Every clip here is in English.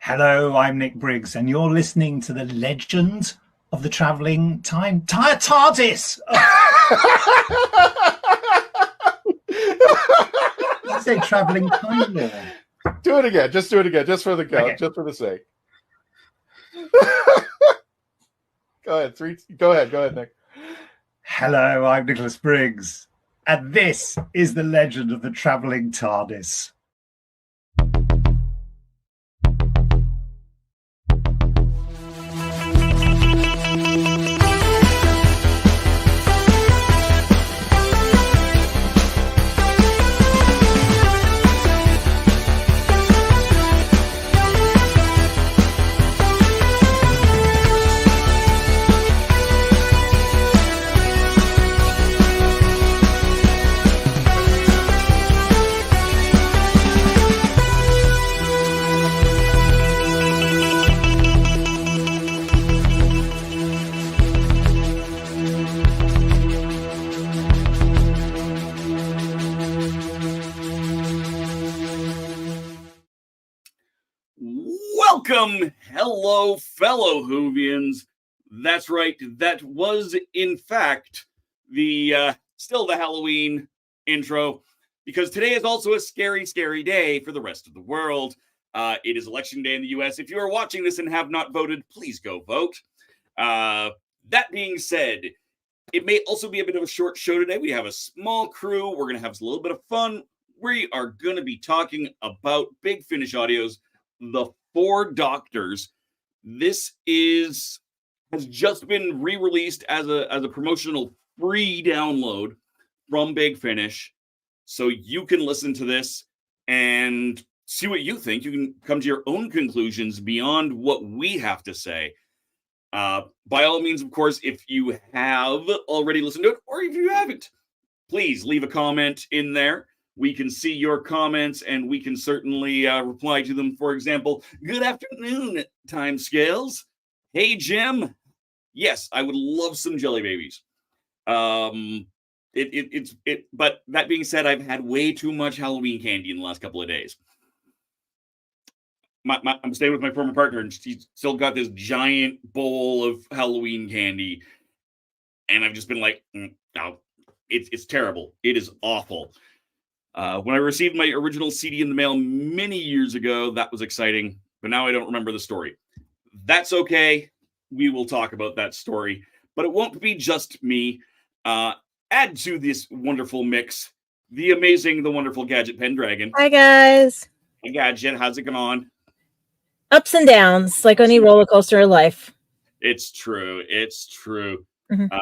Hello, I'm Nick Briggs, and you're listening to the Legend of the Traveling TARDIS. I say Traveling Time Lord. Do it again. Just do it again. Just for the go. Okay. Just for the sake. Go ahead, Nick. Hello, I'm Nicholas Briggs, and this is the Legend of the Traveling TARDIS. Welcome, hello, fellow Whovians. That's right. That was, in fact, the still the Halloween intro, because today is also a scary, scary day for the rest of the world. It is election day in the U.S. If you are watching this and have not voted, please go vote. That being said, it may also be a bit of a short show today. We have a small crew. We're going to have a little bit of fun. We are going to be talking about Big Finish Audio's The Four Doctors. This has just been re-released as a promotional free download from Big Finish, so you can listen to this and see what you think. You can come to your own conclusions beyond what we have to say. By all means, of course, if you have already listened to it, or if you haven't, please leave a comment in there. We can see your comments and we can certainly reply to them. For example, good afternoon, timescales. Hey, Jim. Yes, I would love some jelly babies. But that being said, I've had way too much Halloween candy in the last couple of days. I'm staying with my former partner, and she's still got this giant bowl of Halloween candy. And I've just been like, no, it's terrible. It is awful. When I received my original CD in the mail many years ago, that was exciting. But now I don't remember the story. That's okay. We will talk about that story. But it won't be just me. Add to this wonderful mix, the amazing, the wonderful Gadget Pendragon. Hi, guys. Hey, Gadget, how's it going on? Ups and downs, like any roller coaster of life. It's true. It's true. Mm-hmm.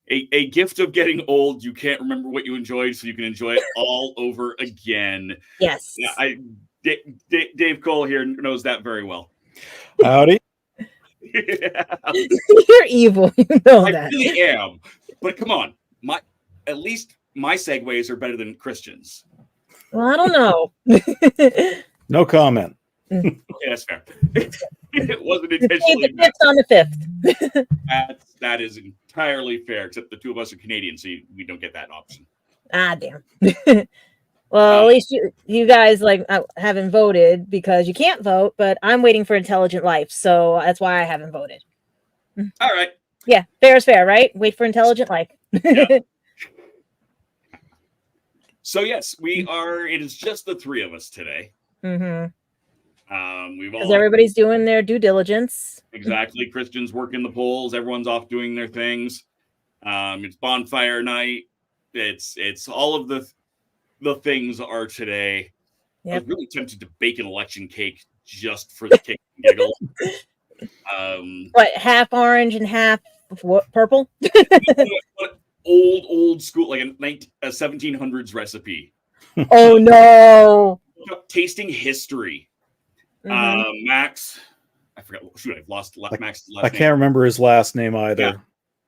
A gift of getting old. You can't remember what you enjoyed, so you can enjoy it all over again. Yes. Yeah, Dave Cole here knows that very well. Howdy. You're evil. You know that. I really am. But come on. At least my segues are better than Christian's. Well, I don't know. No comment. Okay, that's fair. It wasn't intentionally. The fifth on the 5th. That is entirely fair, except the two of us are Canadian, so we don't get that option. Ah, damn. Well, at least you guys haven't voted because you can't vote, but I'm waiting for Intelligent Life, so that's why I haven't voted. All right. Yeah, fair is fair, right? Wait for Intelligent Life. Yeah. So yes, we are. It is just the three of us today. Mm-hmm. Because everybody's doing their due diligence. Exactly. Christians working the polls. Everyone's off doing their things. It's bonfire night. It's all of the things are today. Yep. I was really tempted to bake an election cake just for the kick and giggles. What, half orange and half purple? Old school, like a 1700s recipe. Oh no! Tasting history. Mm-hmm. Max, I forgot. Shoot, I've lost Max's last name. I can't remember his last name either. Yeah.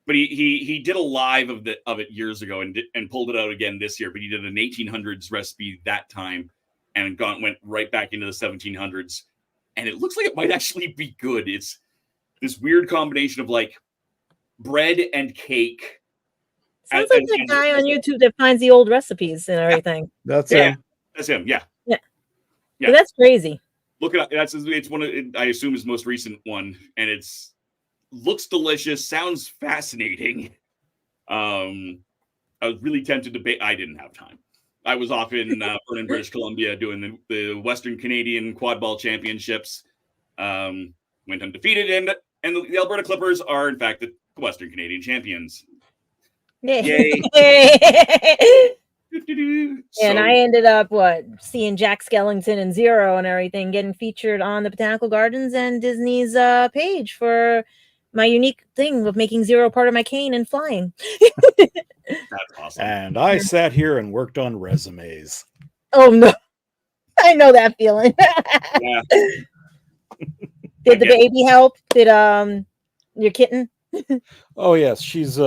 But he did a live of it years ago and pulled it out again this year. But he did an 1800s recipe that time and went right back into the 1700s. And it looks like it might actually be good. It's this weird combination of like bread and cake. Sounds like the guy on YouTube that finds the old recipes and everything. That's him. That's him. Yeah. But that's crazy. Look it up. It's one of, I assume, his most recent one, and looks delicious. Sounds fascinating. I was really tempted to bake. I didn't have time. I was off in Vernon, British Columbia, doing the Western Canadian Quad Ball Championships. Went undefeated, and the Alberta Clippers are, in fact, the Western Canadian champions. Yay! And I ended up seeing Jack Skellington and Zero and everything getting featured on the Botanical Gardens and Disney's page for my unique thing of making Zero part of my cane and flying. That's awesome. And I sat here and worked on resumes. Oh no, I know that feeling. Yeah. Did the baby help? Did your kitten? Oh yes, she's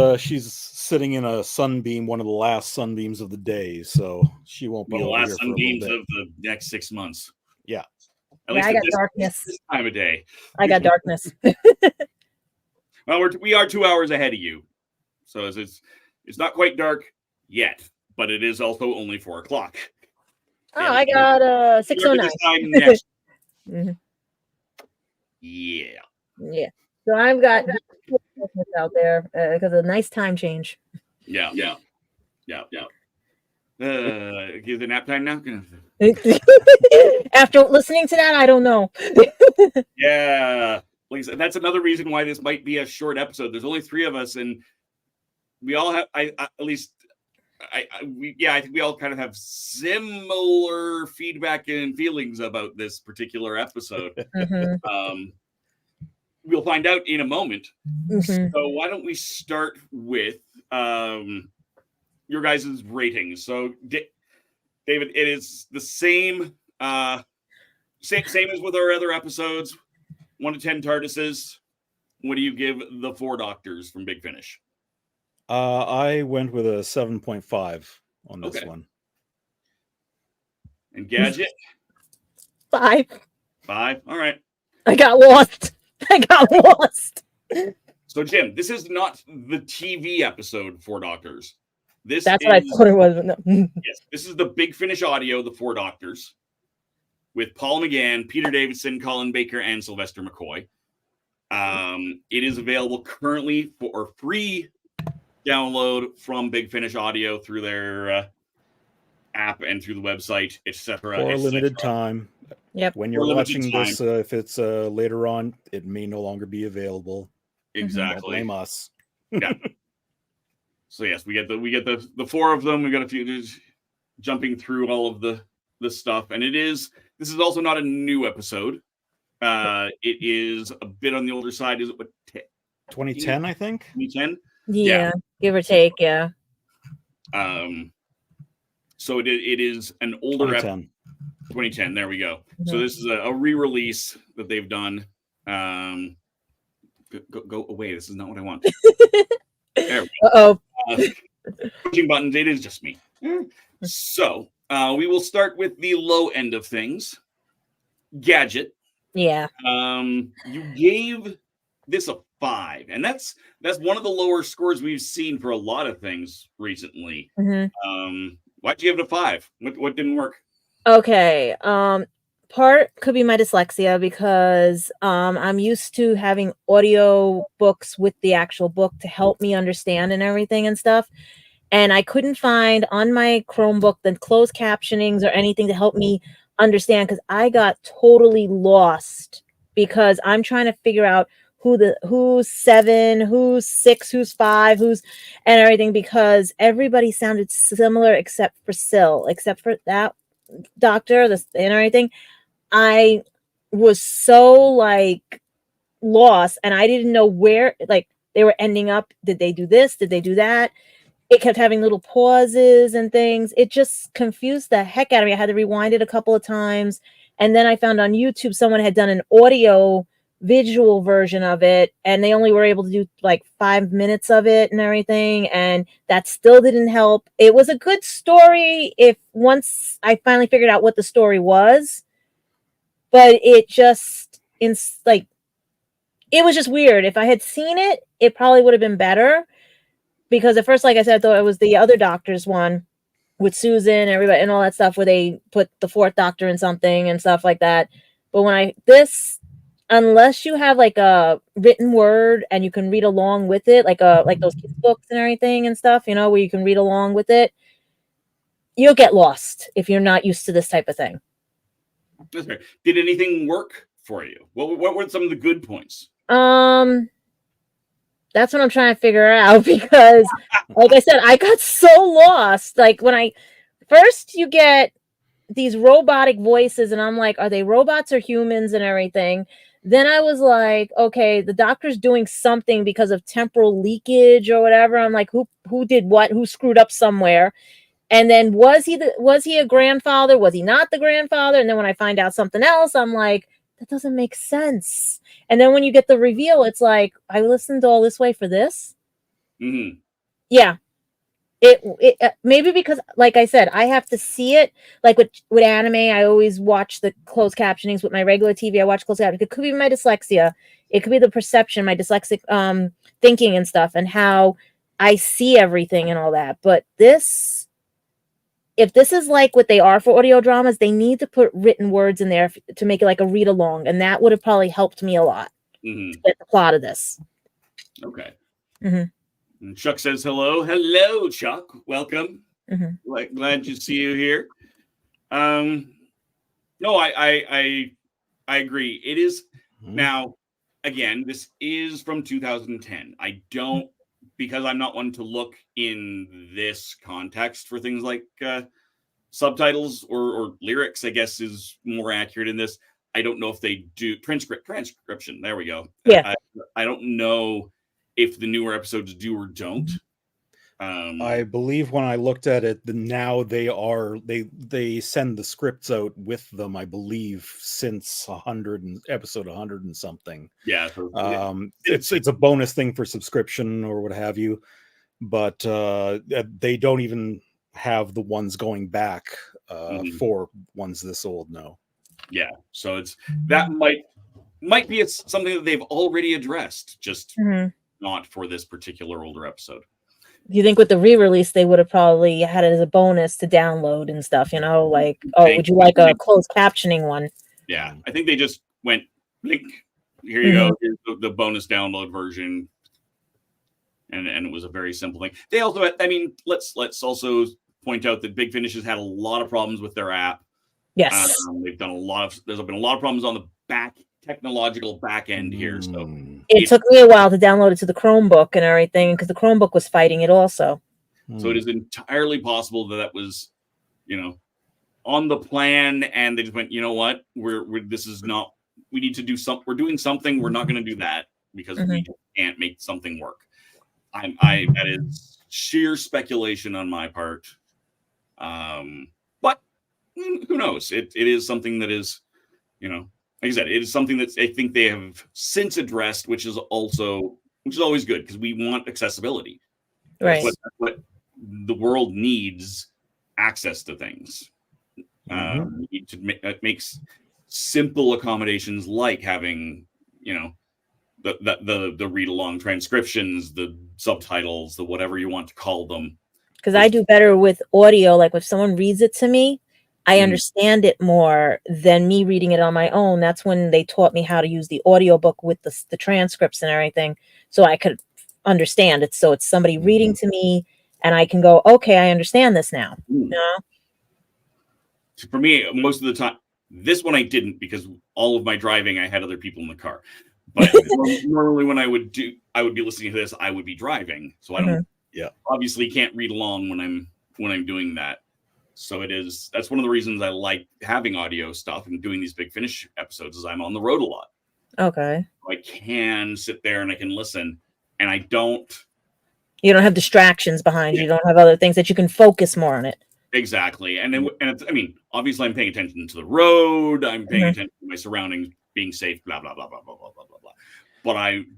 sitting in a sunbeam, one of the last sunbeams of the day, so she won't be the over last here sunbeams for a of the next 6 months. Yeah. At least I got darkness this time of day. I got darkness. Well, we are 2 hours ahead of you, so it's not quite dark yet, but it is also only 4 o'clock. Oh, I got 6:09. Mm-hmm. Yeah. So I've got out there because of a nice time change. Yeah. Give the nap time now. After listening to that, I don't know. Yeah, that's another reason why this might be a short episode. There's only 3 of us, and we all have. I think we all kind of have similar feedback and feelings about this particular episode. Mm-hmm. We'll find out in a moment. Mm-hmm. So why don't we start with your guys' ratings? So David, it is the same as with our other episodes. 1 to 10 TARDISes. What do you give the 4 Doctors from Big Finish? I went with a 7.5 on this Okay. one. And Gadget? 5. 5. All right. I got lost. So, Jim, this is not the TV episode, Four Doctors. That's what I thought it was. But no. Yes, this is the Big Finish audio, the Four Doctors, with Paul McGann, Peter Davison, Colin Baker, and Sylvester McCoy. It is available currently for free download from Big Finish Audio through their app and through the website, etc. For a limited time. Yep. When you're watching this, if it's later on, it may no longer be available. Exactly. Don't blame us. Yeah. So yes, we get the four of them. We got a few jumping through all of the stuff, and this is also not a new episode. It is a bit on the older side. Is it what 2010? I think 2010. Yeah, give or take. Yeah. So it is an older 2010. 2010. There we go. Mm-hmm. So this is a re-release that they've done. Go away. This is not what I want. There we go. Pushing buttons. It is just me. So we will start with the low end of things. Gadget. Yeah. You gave this a 5, and that's one of the lower scores we've seen for a lot of things recently. Mm-hmm. Why'd you give it a 5? What didn't work? Okay. Part could be my dyslexia because I'm used to having audio books with the actual book to help me understand and everything and stuff. And I couldn't find on my Chromebook the closed captionings or anything to help me understand because I got totally lost because I'm trying to figure out who's 7, who's 6, who's 5, and everything because everybody sounded similar except for except for that doctor, and everything. I was so lost and I didn't know where they were ending up. Did they do this? Did they do that? It kept having little pauses and things. It just confused the heck out of me. I had to rewind it a couple of times. And then I found on YouTube someone had done an audio visual version of it and they only were able to do 5 minutes of it and everything. And that still didn't help. It was a good story once I finally figured out what the story was. But it just, it was just weird. If I had seen it, it probably would have been better. Because at first, like I said, I thought it was the other doctor's one with Susan and everybody and all that stuff where they put the 4th doctor in something and stuff like that. But unless you have a written word and you can read along with it, like those kids books and everything and stuff, where you can read along with it, you'll get lost if you're not used to this type of thing. That's right. Did anything work for you? What were some of the good points? That's what I'm trying to figure out because, like I said, I got so lost. When first you get these robotic voices, and I'm like, are they robots or humans and everything? Then I was like, okay, the doctor's doing something because of temporal leakage or whatever. I'm like, who did what? Who screwed up somewhere? And then was he a grandfather? Was he not the grandfather? And then when I find out something else, I'm like, that doesn't make sense. And then when you get the reveal, it's like, I listened all this way for this. Mm-hmm. Yeah. It maybe because, like I said, I have to see it. Like with anime, I always watch the closed captionings. With my regular TV, I watch closed captioning. It could be my dyslexia. It could be the perception, my dyslexic thinking and stuff, and how I see everything and all that. But if this is like what they are for audio dramas, they need to put written words in there to make it like a read along. And that would have probably helped me a lot to get the plot of this. Okay. Mm-hmm. And Chuck says hello. Hello, Chuck. Welcome. Mm-hmm. Glad to see you here. No, I agree. It is now, again, this is from 2010. I don't, because I'm not one to look in this context for things like subtitles or lyrics, I guess is more accurate in this. I don't know if they do transcription. There we go. Yeah. I don't know if the newer episodes do or don't. I believe when I looked at it, now they send the scripts out with them, I believe, since episode 100 and something. Yeah. It's a bonus thing for subscription or what have you. but they don't even have the ones going back for ones this old. No. Yeah, so it's that might be something that they've already addressed, just not for this particular older episode. Do you think with the re-release they would have probably had it as a bonus to download and stuff? Like, would you like a closed captioning one? Yeah, I think they just went, blink, here you go, here's the bonus download version, and it was a very simple thing. They also, let's also point out that Big Finish has had a lot of problems with their app. Yes, they've done there's been a lot of problems on the technological back end here. So it took me a while to download it to the Chromebook and everything because the Chromebook was fighting it also. So it is entirely possible that was, on the plan, and they just went, you know what, this is not. We need to do something. We're doing something. We're not going to do that because we can't make something work. That is sheer speculation on my part. But who knows? It is something that is, like I said, it is something that I think they have since addressed, which is always good because we want accessibility. Right. That's what the world needs, access to things. We need to makes simple accommodations like having, the read along transcriptions, the subtitles, the whatever you want to call them. Because I do better with audio. Like if someone reads it to me, I understand it more than me reading it on my own. That's when they taught me how to use the audiobook with the transcripts and everything, so I could understand it. So it's somebody reading to me, and I can go, okay, I understand this now. For me, most of the time, this one I didn't because all of my driving, I had other people in the car. But normally when I would be listening to this, I would be driving. So I don't, obviously can't read along when I'm doing that. So that's one of the reasons I like having audio stuff and doing these Big Finish episodes is I'm on the road a lot. Okay. I can sit there and I can listen, and you don't have distractions behind you. You don't have other things that you can focus more on it. Exactly. And obviously I'm paying attention to the road. I'm paying attention to my surroundings, being safe, blah, blah, blah, blah, blah, blah, blah, blah, blah.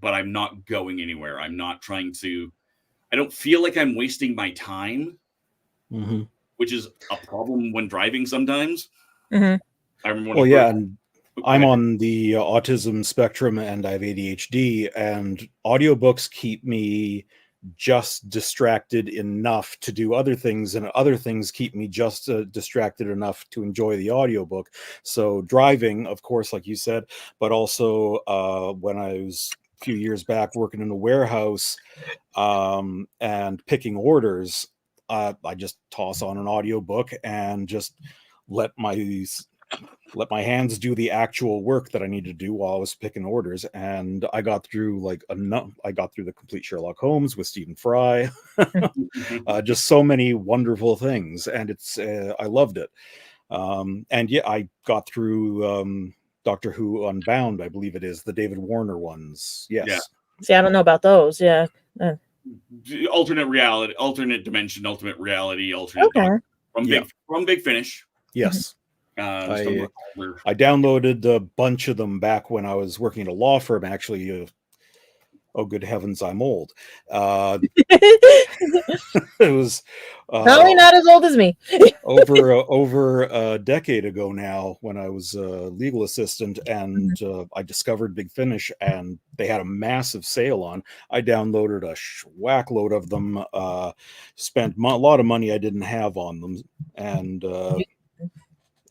But I'm not going anywhere. I'm not trying to, I don't feel like I'm wasting my time, which is a problem when driving sometimes. I remember and I'm on the autism spectrum and I have ADHD, and audiobooks keep me just distracted enough to do other things, and other things keep me just distracted enough to enjoy the audiobook. So driving, of course, like you said, but also when I was a few years back working in a warehouse and picking orders, I just toss on an audiobook and just let my hands do the actual work that I need to do while I was picking orders. And I got through the complete Sherlock Holmes with Stephen Fry, just so many wonderful things. And I loved it. I got through Doctor Who Unbound, I believe it is, the David Warner ones. Yes. Yeah. See, I don't know about those. Yeah. Alternate reality, alternate dimension, ultimate reality, from Big Finish. Yes. I downloaded a bunch of them back when I was working at a law firm. Actually, oh good heavens, I'm old. It was probably not as old as me. over a decade ago now, when I was a legal assistant, and I discovered Big Finish, and they had a massive sale on. I downloaded a whack load of them. Spent a lot of money I didn't have on them, and.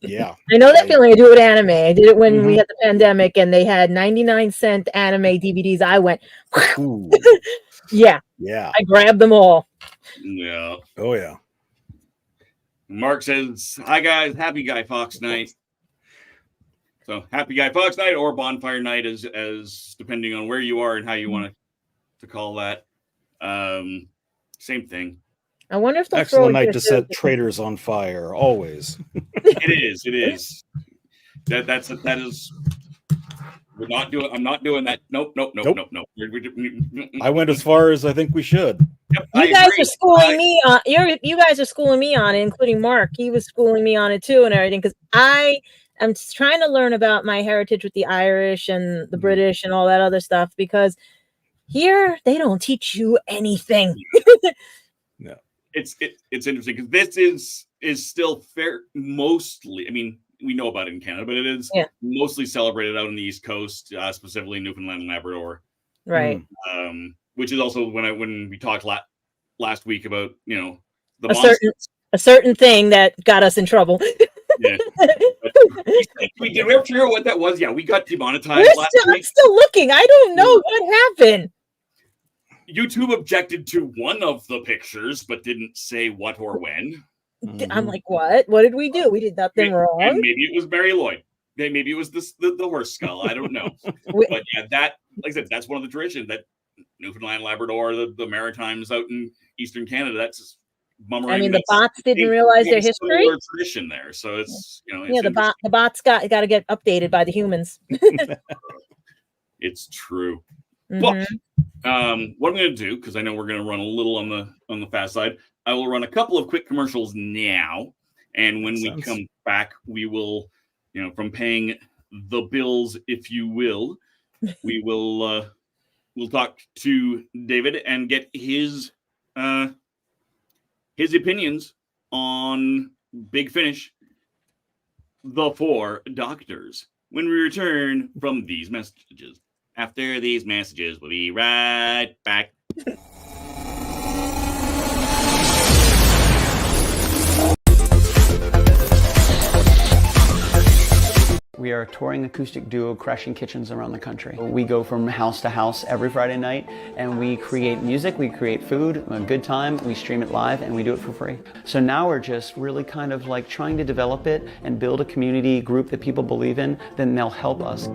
Yeah, I know that feeling. I do it with anime. I did it when we had the pandemic and they had 99-cent anime DVDs. I went, yeah. I grabbed them all. Yeah. Oh yeah. Mark says, "Hi guys, happy Guy Fawkes night." So happy Guy Fawkes night or bonfire night, as depending on where you are and how you want to call that. Same thing. I wonder if they'll excellent night to set traitors on fire. Always. It is. That is. We're not doing. I'm not doing that. Nope. I went as far as I think we should. Yep, you guys are schooling me on. You guys are schooling me on it, including Mark. He was schooling me on it too, and everything. Because I am trying to learn about my heritage with the Irish and the British and all that other stuff. Because Here, they don't teach you anything. No. It's interesting because this is still fair. Mostly, I mean, we know about it in Canada, but it is mostly celebrated out on the East Coast, specifically Newfoundland and Labrador. Right. Which is also when we talked last week about the a certain thing that got us in trouble. Yeah. Did we ever figure out what that was? Yeah, we got demonetized last week. I'm still looking. I don't know what happened. YouTube objected to one of the pictures, but didn't say what or when. I'm like, what? What did we do? We did nothing wrong. And maybe it was Mary Lloyd. Maybe it was the horse skull. I don't know. But yeah, that, like I said, that's one of the traditions that Newfoundland, Labrador, the Maritimes out in Eastern Canada. That's I mean, the bots didn't realize their history. Tradition there, so it's the bots got to get updated by the humans. It's true. But what I'm going to do, because I know we're going to run a little on the fast side, I will run a couple of quick commercials now, and when we come back, we will, from paying the bills, if you will, we will we'll talk to David and get his opinions on Big Finish, The Four Doctors, when we return from these messages. After these messages, we'll be right back. We are a touring acoustic duo crashing kitchens around the country. We go from house to house every Friday night and we create music, we create food, a good time, we stream it live and we do it for free. So now we're just really kind of like trying to develop it and build a community group that people believe in, then they'll help us.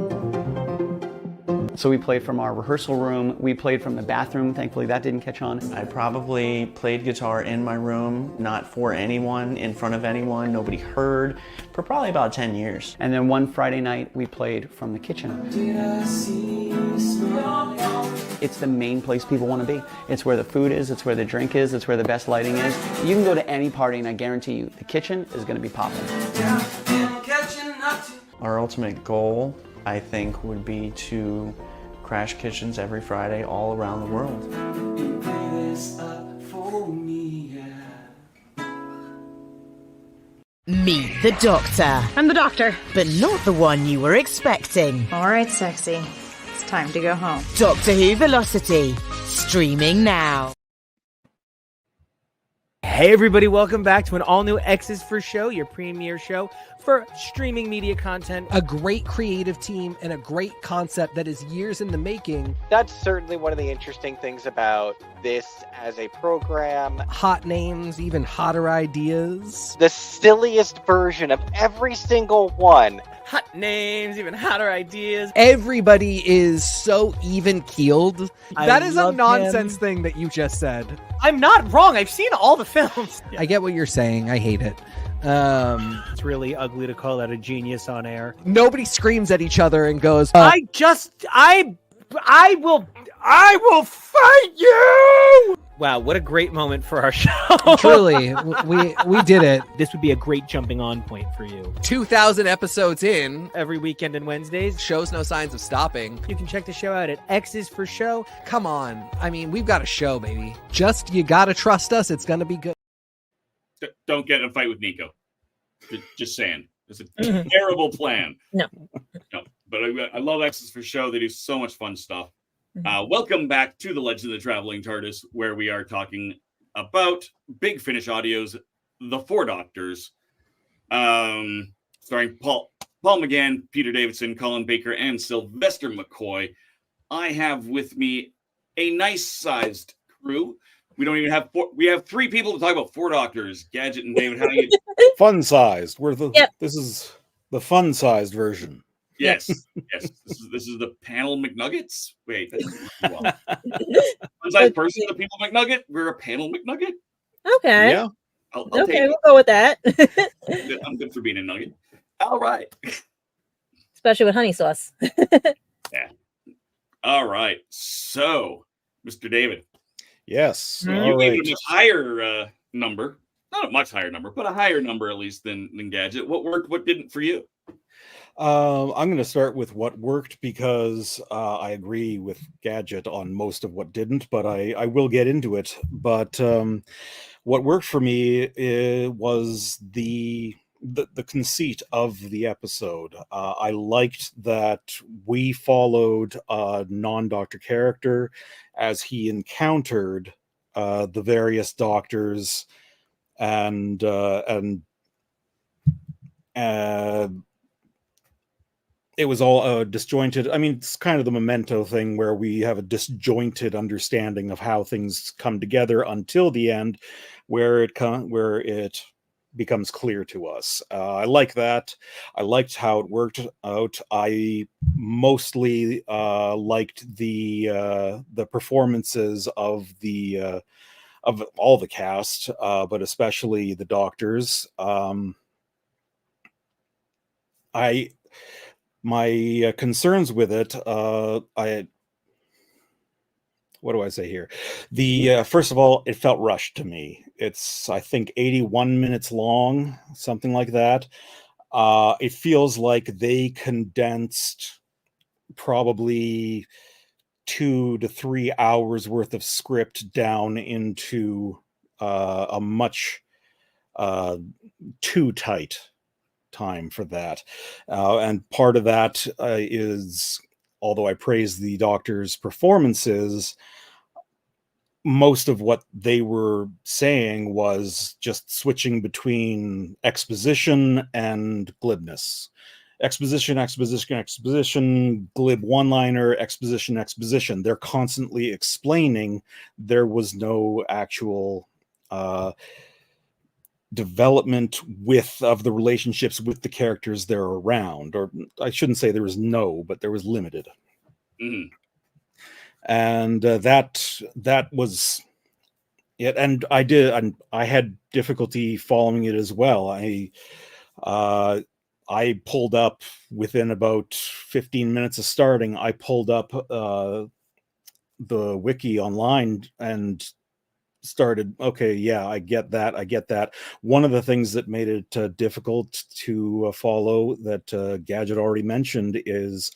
So we played from our rehearsal room, we played from the bathroom, thankfully that didn't catch on. I probably played guitar in my room, not for anyone, in front of anyone, nobody heard, for probably about 10 years. And then one Friday night, we played from the kitchen. It's the main place people want to be. It's where the food is, it's where the drink is, it's where the best lighting is. You can go to any party and I guarantee you, the kitchen is going to be popping. Our ultimate goal, I think, would be to crash kitchens every Friday all around the world. Meet the Doctor. I'm the Doctor. But not the one you were expecting. All right, sexy. It's time to go home. Doctor Who Velocity. Streaming now. Hey everybody, welcome back to an all-new X's for Show, your premiere show for streaming media content. A great creative team and a great concept that is years in the making. That's certainly one of the interesting things about this as a program. Hot names, even hotter ideas. The silliest version of every single one. Hot names, even hotter ideas. Everybody is so even-keeled. That is a nonsense thing that you just said. I'm not wrong. I've seen all the films. I get what you're saying. I hate it. It's really ugly to call out a genius on air. Nobody screams at each other and goes, I will fight you! Wow, what a great moment for our show. Truly, we did it. This would be a great jumping on point for you. 2,000 episodes in. Every weekend and Wednesdays. Shows no signs of stopping. You can check the show out at X's for Show. Come on. I mean, we've got a show, baby. Just, you gotta trust us. It's gonna be good. Don't get in a fight with Nico. Just saying. It's a terrible plan. No. But I love X's for Show. They do so much fun stuff. Welcome back to the Legend of the Traveling TARDIS, where we are talking about Big Finish Audio's The Four Doctors, starring Paul McGann, Peter Davison, Colin Baker, and Sylvester McCoy. I have with me a nice-sized crew. We don't even have four. We have three people to talk about four doctors. Gadget and David, how do you? Fun-sized. This is the fun-sized version. Yes. This is the panel McNuggets. Wait, one-sized person, the people McNugget. We're a panel McNugget. Okay. Yeah. I'll okay, we'll go with that. I'm good for being a nugget. All right. Especially with honey sauce. Yeah. All right. So, Mr. David. Yes. You gave it a higher number. Not a much higher number, but a higher number at least than Gadget. What worked? What didn't for you? I'm going to start with what worked because I agree with Gadget on most of what didn't, but I will get into it. But what worked for me was the conceit of the episode. I liked that we followed a non-doctor character as he encountered the various doctors and it was all disjointed. I mean, it's kind of the Memento thing where we have a disjointed understanding of how things come together until the end, where it becomes clear to us. I like that. I liked how it worked out. I mostly liked the performances of all the cast, but especially the doctors. My concerns with it, what do I say here? First of all, it felt rushed to me. It's, I think, 81 minutes long, something like that. It feels like they condensed probably 2 to 3 hours worth of script down into a much too tight time for that. And part of that is, although I praise the doctor's performances, most of what they were saying was just switching between exposition and glibness. Exposition, glib one-liner, exposition. They're constantly explaining. There was no actual development of the relationships with the characters they're around. Or I shouldn't say there was no, but there was limited. Mm-hmm. And that was it. And I had difficulty following it as well. I pulled up within about 15 minutes of starting. I pulled up the wiki online and started, okay, yeah, I get that. One of the things that made it difficult to follow that Gadget already mentioned is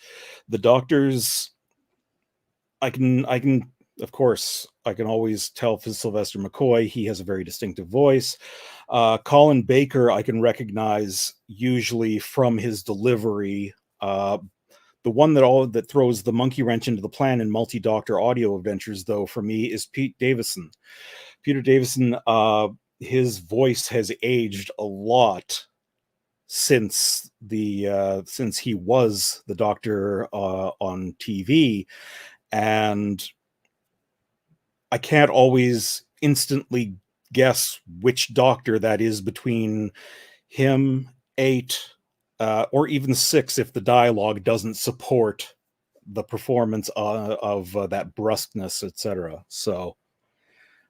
the doctors. I can of course I can always tell for Sylvester McCoy, he has a very distinctive voice. Colin Baker I can recognize usually from his delivery. The one that throws the monkey wrench into the plan in multi-doctor audio adventures, though, for me, is Pete Davison. Peter Davison, his voice has aged a lot since he was the Doctor on TV, and I can't always instantly guess which Doctor that is between him, 8, or even 6 if the dialogue doesn't support the performance of that brusqueness, etc. So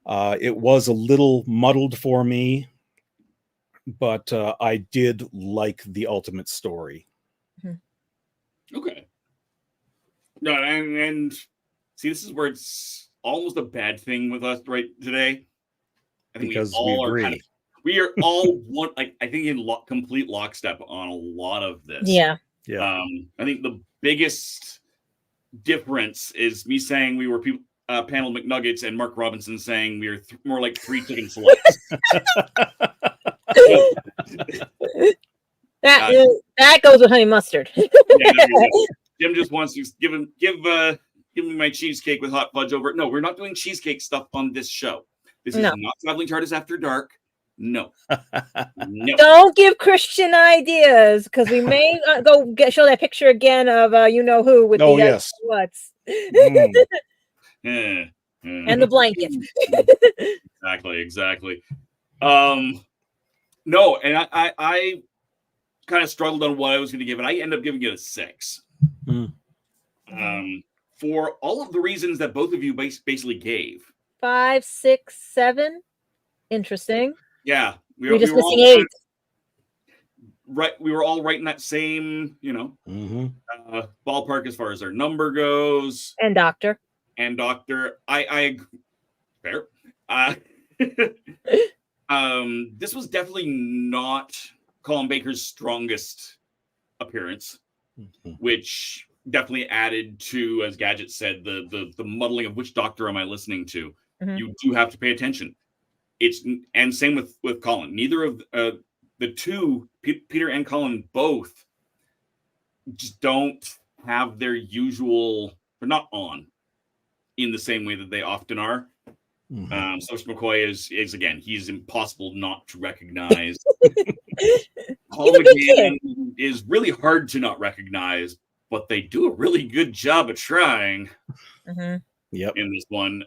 it was a little muddled for me, but I did like the ultimate story. Okay. No, and see, this is where it's almost a bad thing with us right today. I think because we all agree. We are all one. Like, I think in complete lockstep on a lot of this. Yeah. Yeah. I think the biggest difference is me saying we were panel McNuggets and Mark Robinson saying we are more like 3 chicken selects. That goes with honey mustard. Jim just wants to give me my cheesecake with hot fudge over it. No, we're not doing cheesecake stuff on this show. This is not Traveling TARDIS After Dark. No. Don't give Christian ideas, because we may show that picture again of you know who with the what's and the blanket. Exactly. No, and I kind of struggled on what I was going to give it. I ended up giving it a 6. For all of the reasons that both of you basically gave. 5, 6, 7. Interesting. Yeah, we were just missing 8. Right, we were all right in that same, ballpark as far as our number goes. And Doctor. I fair. This was definitely not Colin Baker's strongest appearance, which definitely added to, as Gadget said, the muddling of which doctor am I listening to. You do have to pay attention. And same with Colin. Neither of the two, Peter and Colin, both just don't have their usual. They're not on in the same way that they often are. Sylvester McCoy is again, he's impossible not to recognize. Paul McGann is really hard to not recognize, but they do a really good job of trying. Yep. In this one,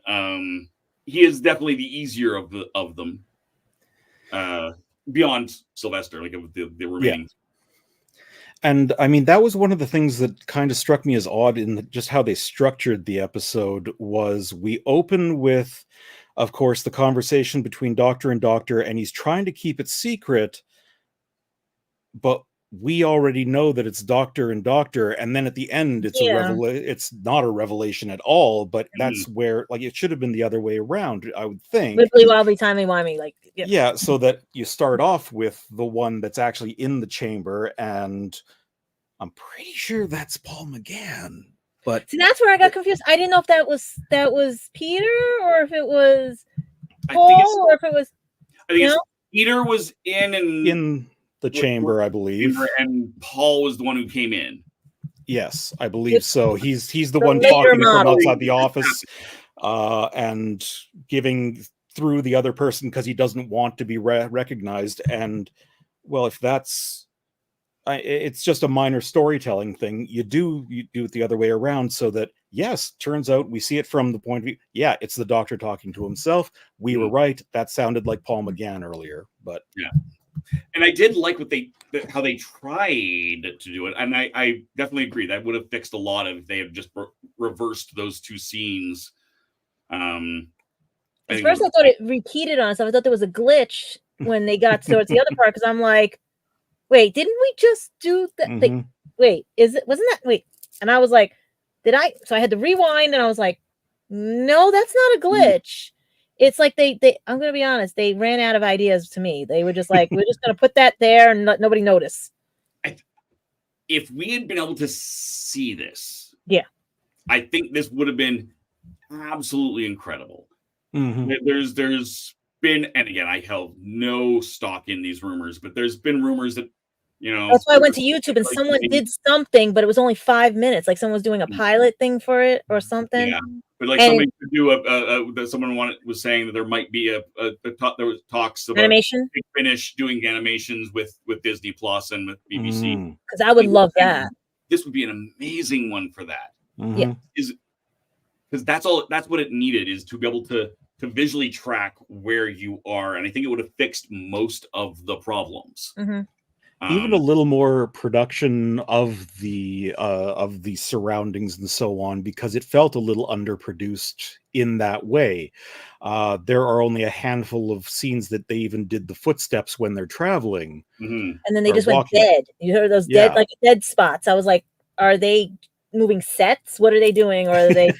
he is definitely the easier of them. Beyond Sylvester, like of the remaining. Yeah. And I mean, that was one of the things that kind of struck me as odd in just how they structured the episode. Was we open with, of course, the conversation between Doctor and Doctor, and he's trying to keep it secret, but we already know that it's Doctor and Doctor, and then at the end, it's it's not a revelation at all. But that's where, like, it should have been the other way around, I would think. Wibbly wobbly timey wimey, like yeah, so that you start off with the one that's actually in the chamber, and I'm pretty sure that's Paul McGann. But see, that's where I got confused. I didn't know if that was Peter or if it was Paul or if it was. I think Peter was in the chamber, I believe, and Paul was the one who came in. Yes, I believe so. He's the one talking from outside the office, and giving through the other person because he doesn't want to be recognized. And well, if that's, it's just a minor storytelling thing. You do it the other way around, so that yes, turns out we see it from the point of view. Yeah, it's the Doctor talking to himself. We were right. That sounded like Paul McGann earlier, but yeah. And I did like how they tried to do it, and I definitely agree that would have fixed a lot if they had just reversed those two scenes. At first, I thought it repeated on itself. I thought there was a glitch when they got towards the other part, because I'm like, wait, didn't we just do that? Wait, wasn't that? Wait, and I was like, did I? So I had to rewind, and I was like, no, that's not a glitch. It's like they I'm going to be honest, they ran out of ideas to me. They were just like, we're just going to put that there and let nobody notice. If we had been able to see this, I think this would have been absolutely incredible. There's been, and again, I held no stock in these rumors, but there's been rumors that, that's why I went to YouTube and someone did something, but it was only 5 minutes. Like someone was doing a pilot thing for it or something. Yeah. But like somebody could do someone was saying that there might be there was talks about animation, Big Finish doing animations with Disney Plus and with BBC. Because I would love that. This would be an amazing one for that. Yeah, because that's what it needed, is to be able to visually track where you are, and I think it would have fixed most of the problems. Even a little more production of the surroundings and so on, because it felt a little underproduced in that way. There are only a handful of scenes that they even did the footsteps when they're traveling, and then they just went dead. You heard those dead spots. I was like, are they moving sets? What are they doing? Or are they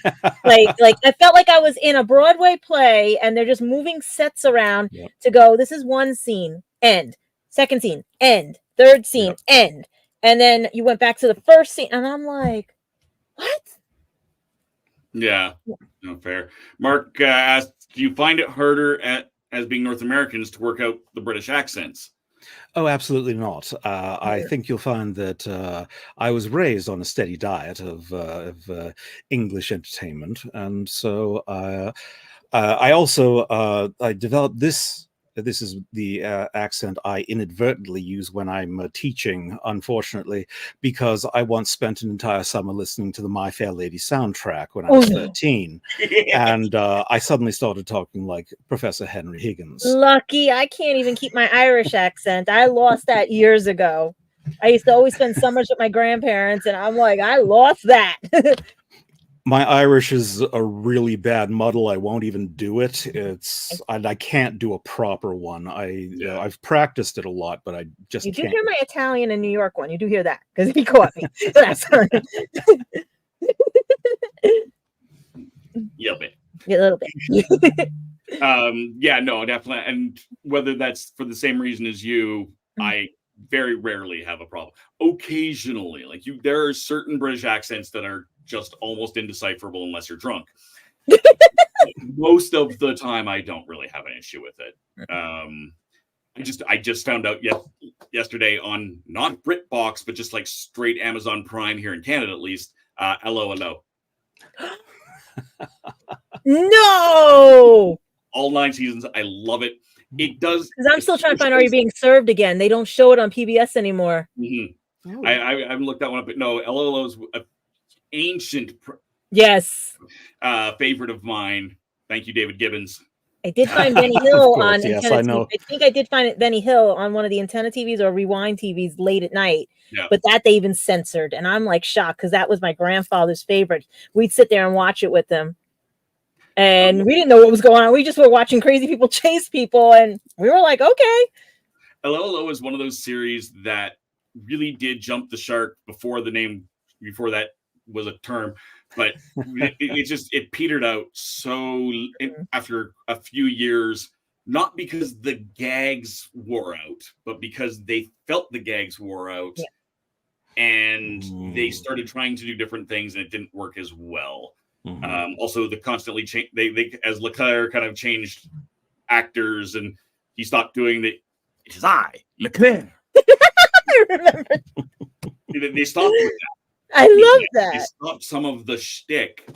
like I felt like I was in a Broadway play and they're just moving sets around to go, this is one scene, end, second scene, end, third scene, end, and then you went back to the first scene, and I'm like, what? Yeah, no fair. Mark asked, do you find it harder as being North Americans to work out the British accents? Oh, absolutely not. I think you'll find that I was raised on a steady diet of English entertainment, and so I also I developed this. This is the accent I inadvertently use when I'm teaching, unfortunately, because I once spent an entire summer listening to the My Fair Lady soundtrack when I was 13. And I suddenly started talking like Professor Henry Higgins. Lucky, I can't even keep my Irish accent. I lost that years ago. I used to always spend summers with my grandparents, and I'm like, I lost that. My Irish is a really bad muddle. I won't even do it. I can't do a proper one. I've practiced it a lot, but I just can't. You do hear my Italian and New York one. You do hear that because he caught me. That's Yeah, a bit. A little bit. Yeah, no, definitely. And whether that's for the same reason as you, I very rarely have a problem. Occasionally, like there are certain British accents that are just almost indecipherable unless you're drunk. Most of the time, I don't really have an issue with it. I just found out yesterday on not BritBox, but just like straight Amazon Prime here in Canada, at least. Hello. No! All 9 seasons. I love it. It does. Because I'm still trying to find Are You Being Served again. They don't show it on PBS anymore. Mm-hmm. Oh. I haven't looked that one up, but no, LOL is an ancient favorite of mine. Thank you, David Gibbons. I did find Benny Hill on yes, Antenna I know. TV. I think I did find Benny Hill on one of the Antenna TVs or Rewind TVs late at night. Yeah. But that they even censored. And I'm like shocked because that was my grandfather's favorite. We'd sit there and watch it with him. And we didn't know what was going on. We just were watching crazy people chase people. And we were like, okay. LOLO is one of those series that really did jump the shark before that was a term. But it petered out after a few years, not because the gags wore out, but because they felt the gags wore out, and they started trying to do different things, and it didn't work as well. Also, the constantly change. They as Leclerc kind of changed actors, and he stopped doing the. It is I, Leclerc. I remember. They stopped with that. I love that. They stopped some of the shtick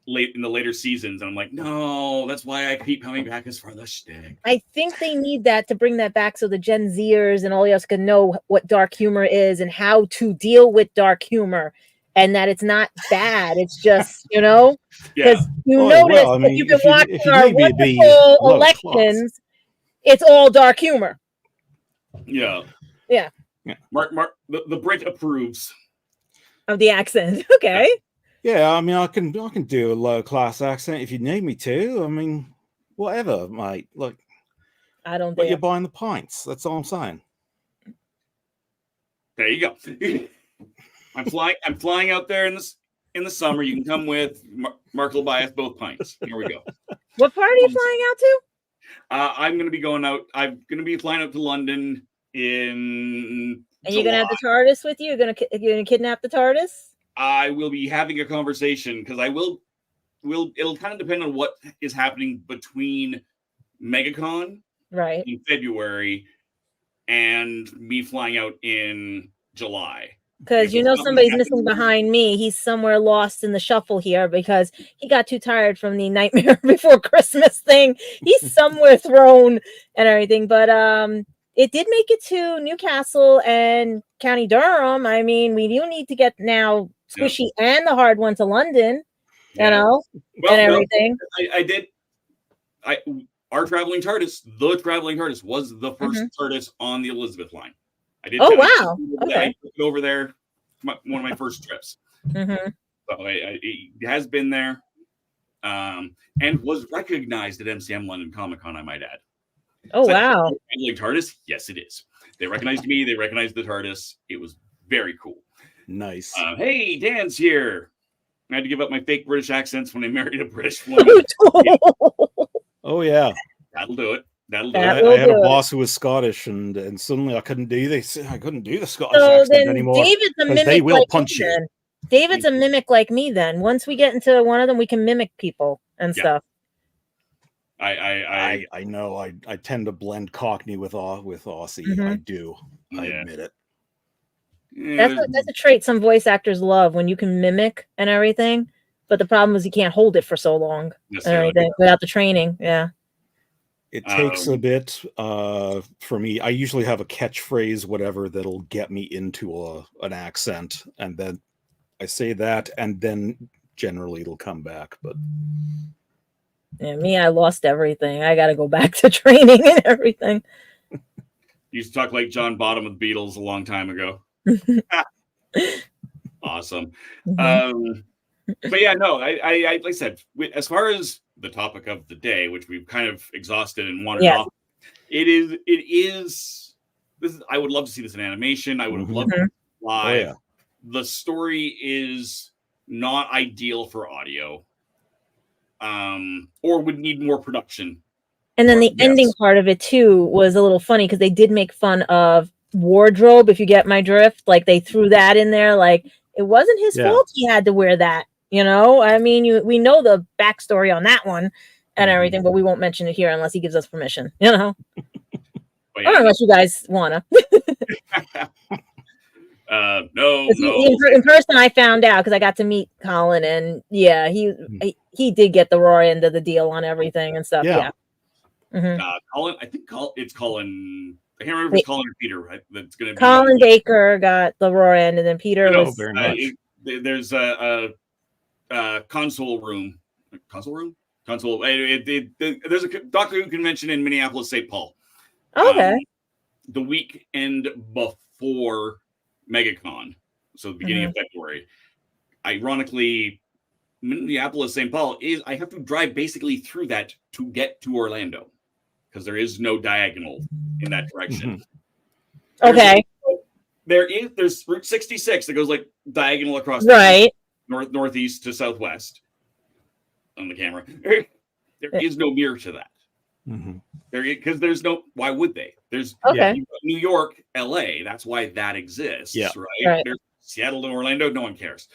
late in the later seasons, and I'm like, no, that's why I keep coming back as for the shtick. I think they need that to bring that back so the Gen Zers and all of us can know what dark humor is and how to deal with dark humor, and that it's not bad. It's just, because notice if you've been watching our wonderful elections, it's all dark humor. Yeah. Mark, the Brit approves. Of the accent. Okay. Yeah, I mean, I can do a low class accent if you need me to. I mean, whatever, mate. Look, I don't. But you're buying the pints. That's all I'm saying. There you go. I'm flying out there in the summer. You can come with. Mark will buy us both pints. Here we go. What part are you flying out to? I'm going to be going out. I'm going to be flying out to London in. And you're gonna have the TARDIS with you? You're gonna kidnap the TARDIS? I will be having a conversation because it'll kind of depend on what is happening between MegaCon in February and me flying out in July. Because somebody's missing behind me. He's somewhere lost in the shuffle here because he got too tired from the Nightmare Before Christmas thing. He's somewhere thrown and everything. But it did make it to Newcastle and County Durham. I mean, we do need to get now Squishy and the hard one to London, and everything. I did. Our Traveling TARDIS, the Traveling TARDIS, was the first TARDIS on the Elizabeth line. I did. Oh, wow. Okay. I took it over there, one of my first trips. So it has been there, and was recognized at MCM London Comic Con, I might add. Oh, wow. Traveling TARDIS? Yes, it is. They recognized me. They recognized the TARDIS. It was very cool. Nice. Hey, Dan's here. I had to give up my fake British accents when I married a British woman. Oh, yeah. That'll do it. I had a boss who was Scottish, and suddenly I couldn't do this. I couldn't do the Scottish accent anymore. David's a mimic. They will like punch me, you. then. David's a mimic like me. Then once we get into one of them, we can mimic people and stuff. I know. I tend to blend Cockney with Aussie. I do. I admit it. That's a trait some voice actors love when you can mimic and everything. But the problem is you can't hold it for so long without the training. Yeah. It takes a bit for me. I usually have a catchphrase, whatever, that'll get me into an accent, and then I say that, and then generally it'll come back. But me, I lost everything. I got to go back to training and everything. You used to talk like John Bottom of the Beatles a long time ago. Awesome. But yeah, no, I like I said, as far as the topic of the day, which we've kind of exhausted and wandered off, it is. This is. I would love to see this in animation. I would have loved it live. Oh, yeah. The story is not ideal for audio, or would need more production. And then the ending part of it too was a little funny because they did make fun of wardrobe, if you get my drift. Like they threw that in there. Like it wasn't his fault he had to wear that. I mean, we know the backstory on that one and everything, but we won't mention it here unless he gives us permission. Or unless you guys wanna. No. In person, I found out because I got to meet Colin, and he did get the raw end of the deal on everything and stuff. Yeah. Colin, I think it's Colin. I can't remember if it's Colin or Peter. Right? That's going to be Colin Baker got the raw end, and then Peter was very much. There's a console room. Console. There's a Doctor Who convention in Minneapolis, St. Paul. Okay. The weekend before MegaCon, so the beginning of February. Ironically, Minneapolis, St. Paul I have to drive basically through that to get to Orlando because there is no diagonal in that direction. Okay. There's Route 66 that goes like diagonal across northeast to southwest on the camera. There is no mirror to that. Because there's no, why would they? There's New York, LA. That's why that exists, right? There's Seattle and Orlando. No one cares.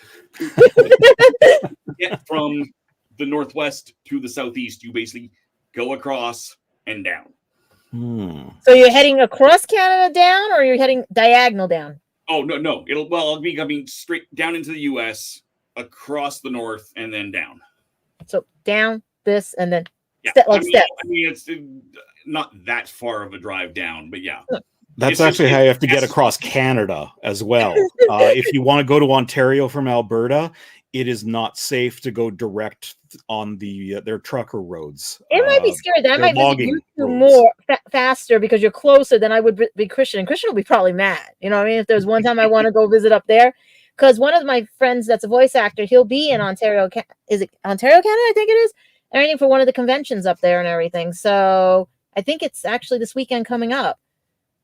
Get from the northwest to the southeast, you basically go across and down. So you're heading across Canada down, or you're heading diagonal down? Oh no! I'll be coming straight down into the U.S., across the north, and then down. So down this, and then steps. I mean, it's not that far of a drive down, but yeah. That's actually how you have to get across Canada as well. If you want to go to Ontario from Alberta, it is not safe to go direct on their trucker roads. It might be scary. That might make you more faster because you're closer than I would be Christian. And Christian will be probably mad. You know what I mean? If there's one time I want to go visit up there. Because one of my friends that's a voice actor, he'll be in Ontario. Is it Ontario, Canada? I think it is. Everything for one of the conventions up there and everything. So I think it's actually this weekend coming up.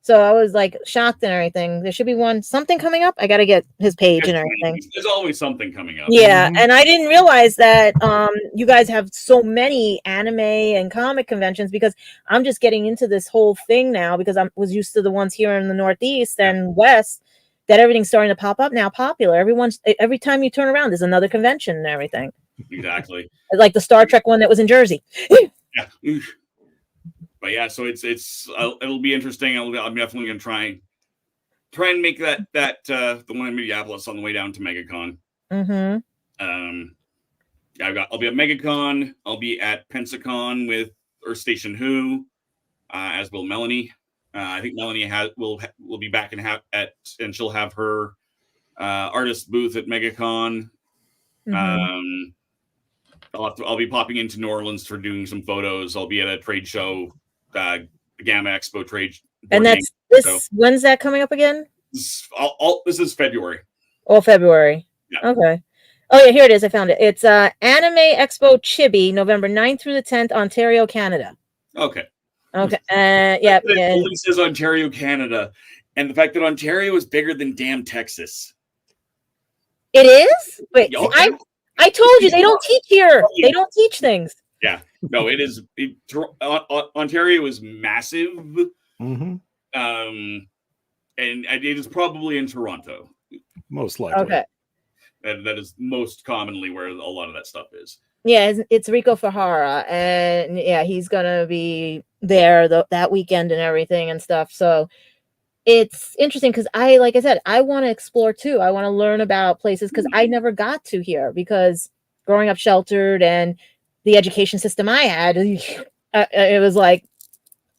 So I was like shocked and everything. There should be something coming up. I got to get his page and everything. There's always something coming up. Yeah. And I didn't realize that you guys have so many anime and comic conventions because I'm just getting into this whole thing now because I was used to the ones here in the Northeast and West that everything's starting to pop up now, popular. Every time you turn around, there's another convention and everything. Exactly. Like the Star Trek one that was in Jersey. Yeah. But yeah, so it'll be interesting. I'm definitely gonna try and make that the one in Minneapolis on the way down to MegaCon. I'll be at MegaCon. I'll be at Pensacon with Earth Station Who, as will Melanie. I think Melanie will be back and she'll have her artist booth at MegaCon. I'll be popping into New Orleans for doing some photos. I'll be at a trade show. Gamma Expo trade. And that's this. So, when's that coming up again? This is February. Oh, February. Yeah. Okay. Oh yeah, here it is. I found it. It's Anime Expo Chibi, November 9th through the 10th, Ontario, Canada. Okay. Yeah. It only says Ontario, Canada, and the fact that Ontario is bigger than damn Texas. It is. Wait, okay. I told you they don't teach here. They don't teach things. Yeah, no, it is. Ontario is massive, and it is probably in Toronto. Most likely. Okay. That is most commonly where a lot of that stuff is. Yeah, it's Rico Fahara, and yeah, he's gonna be there that weekend and everything and stuff. So it's interesting because like I said, I want to explore too. I want to learn about places because I never got to here because growing up sheltered and the education system I had, it was like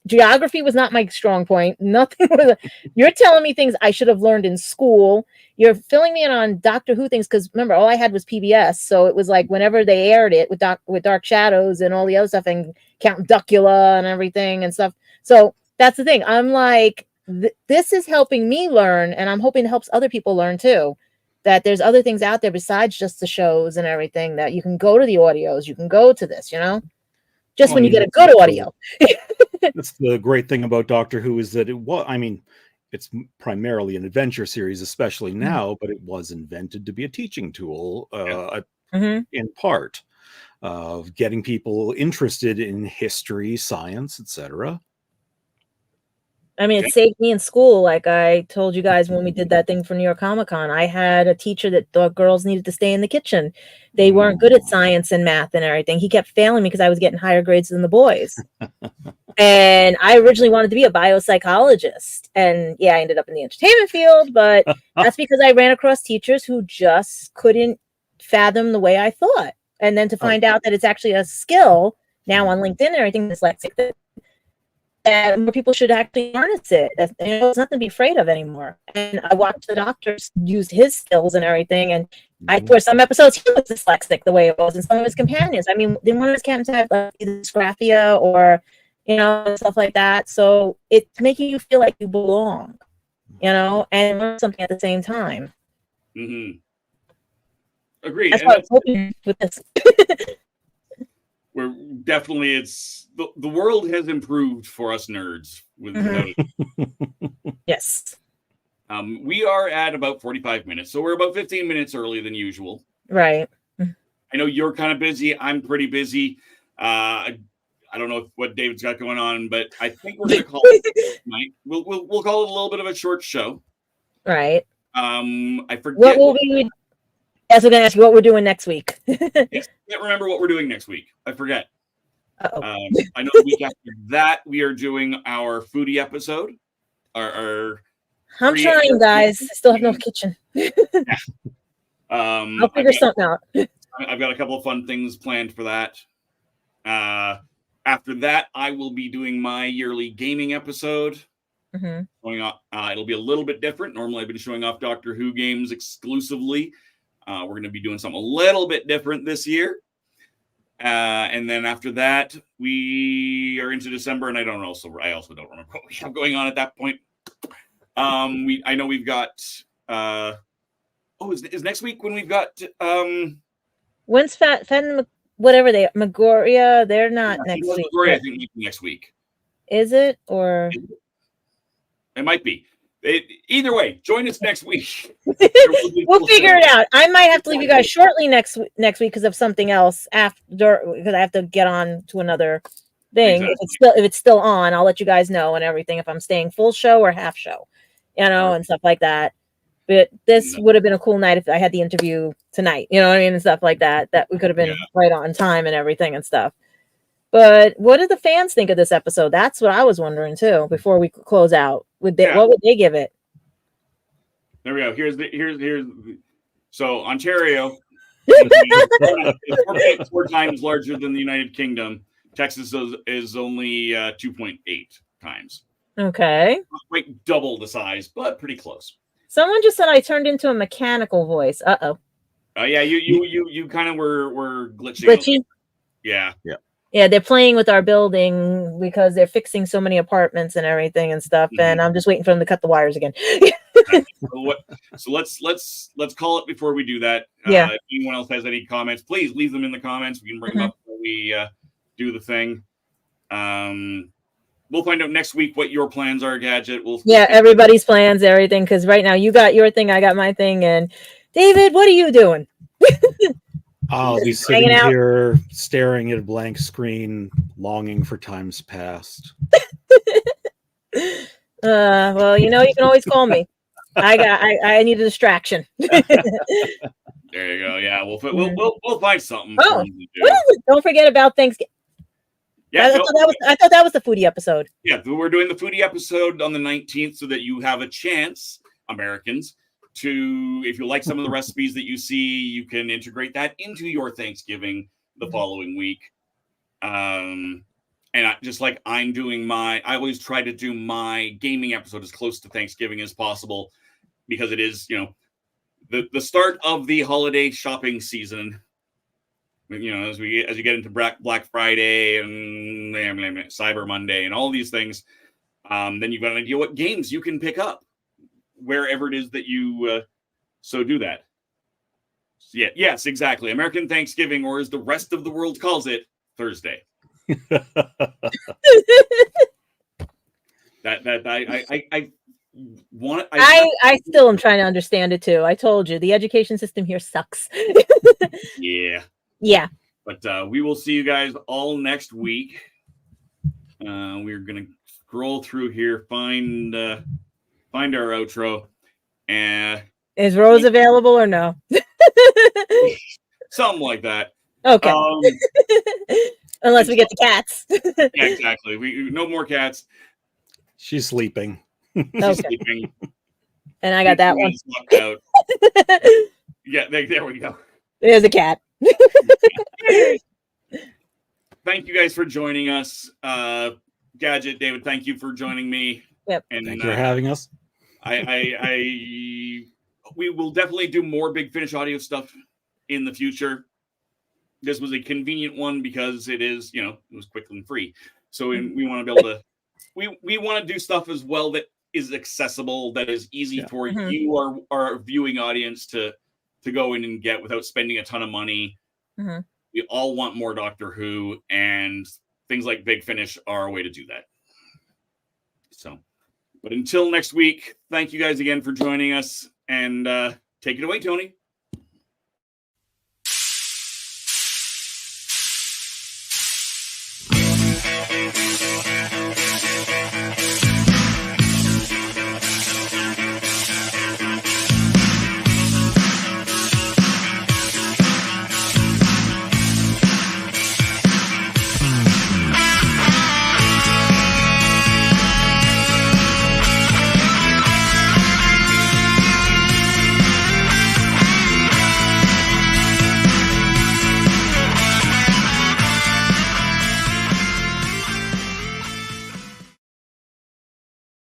geography was not my strong point. Nothing was. You're telling me things I should have learned in school. You're filling me in on Doctor Who things because remember, all I had was PBS, so it was like whenever they aired it with Dark Shadows and all the other stuff and Count Duckula and everything and stuff. So that's the thing. I'm like, this is helping me learn, and I'm hoping it helps other people learn too. That there's other things out there besides just the shows and everything that you can go to the audios, you can go to this, when you get a good audio. That's the great thing about Doctor Who is that it's primarily an adventure series, especially now, but it was invented to be a teaching tool in part of getting people interested in history, science, etc. I mean, it saved me in school. Like I told you guys when we did that thing for New York Comic Con, I had a teacher that thought girls needed to stay in the kitchen. They weren't good at science and math and everything. He kept failing me because I was getting higher grades than the boys. And I originally wanted to be a biopsychologist. And yeah, I ended up in the entertainment field, but that's because I ran across teachers who just couldn't fathom the way I thought. And then to find out that it's actually a skill now on LinkedIn and everything, dyslexic, that more people should actually harness it. It's nothing to be afraid of anymore. And I watched the doctors use his skills and everything. And I for some episodes he was dyslexic the way it was, and some of his companions. I mean, then one of his captains had like either dysgraphia or stuff like that. So it's making you feel like you belong, and learn something at the same time. Mm-hmm. Agreed. That's what I was hoping with this. We're definitely the world has improved for us nerds without it. Yes. We are at about 45 minutes, so we're about 15 minutes earlier than usual. Right. I know you're kind of busy. I'm pretty busy. I don't know what David's got going on, but I think we're going to call it tonight. We'll call it a little bit of a short show. Right. I forget. What will we? Yes, we're going to ask you what we're doing next week. Yes, I can't remember what we're doing next week. I forget. I know the week after that we are doing our foodie episode. Our I'm trying, guys. I still have no kitchen. I'll figure something out. I've got a couple of fun things planned for that. After that, I will be doing my yearly gaming episode. Going on, it'll be a little bit different. Normally, I've been showing off Doctor Who games exclusively. We're going to be doing something a little bit different this year. And then after that, we are into December, and I also don't remember what we have going on at that point. I know we've got. Is next week when we've got? When's whatever Magoria? They're not next week. Magoria, I think next week. Is it or? It might be. Either way, join us next week. We'll figure it out. I might have to leave you guys shortly next week because of something else because I have to get on to another thing. Exactly. If it's still on, I'll let you guys know and everything. If I'm staying full show or half show, and stuff like that. But this would have been a cool night if I had the interview tonight, and stuff like that. That we could have been right on time and everything and stuff. But what did the fans think of this episode? That's what I was wondering too. Before we close out, what would they give it? There we go. Here's so Ontario is 4 times larger than the United Kingdom. Texas is only 2.8 times. Okay, not quite double the size, but pretty close. Someone just said I turned into a mechanical voice. Yeah, you kind of were glitching. Glitchy. Yeah. Yeah, they're playing with our building because they're fixing so many apartments and everything and stuff. And I'm just waiting for them to cut the wires again. So let's call it before we do that. Yeah. If anyone else has any comments, please leave them in the comments. We can bring them up when we do the thing. We'll find out next week what your plans are, Gadget. Everybody's plans, everything. Because right now you got your thing, I got my thing. And David, what are you doing? I'll be sitting here staring at a blank screen, longing for times past. Well, you can always call me. I need a distraction. There you go. Yeah, we'll find something. Oh, what is it? Don't forget about Thanksgiving. Yeah, I thought that was the foodie episode. Yeah, we're doing the foodie episode on the 19th so that you have a chance, Americans, to, if you like some of the recipes that you see, you can integrate that into your Thanksgiving the following week. And just like I'm doing I always try to do my gaming episode as close to Thanksgiving as possible because it is, the start of the holiday shopping season. As you get into Black Friday and Cyber Monday and all these things, then you've got an idea what games you can pick up wherever it is that you so do that. Yeah, yes, exactly. American Thanksgiving, or as the rest of the world calls it, Thursday. I still am trying to understand it too. I told you the education system here sucks. Yeah. But we will see you guys all next week. We're gonna scroll through here, find our outro, and is Rose available or no? something like that. Okay. Unless we get the cats. Yeah, exactly. No more cats. She's sleeping. Okay. Sleeping. And I got that one. Out. Yeah, there we go. There's a cat. Thank you guys for joining us. Gadget, David, thank you for joining me. Yep. And Thank you for having us. We will definitely do more Big Finish audio stuff in the future. This was a convenient one because it was quick and free. So we want to be able to, we want to do stuff as well that is accessible, that is easy for you, our viewing audience, to go in and get without spending a ton of money. Mm-hmm. We all want more Doctor Who, and things like Big Finish are a way to do that. So, but until next week, thank you guys again for joining us, and take it away, Tony.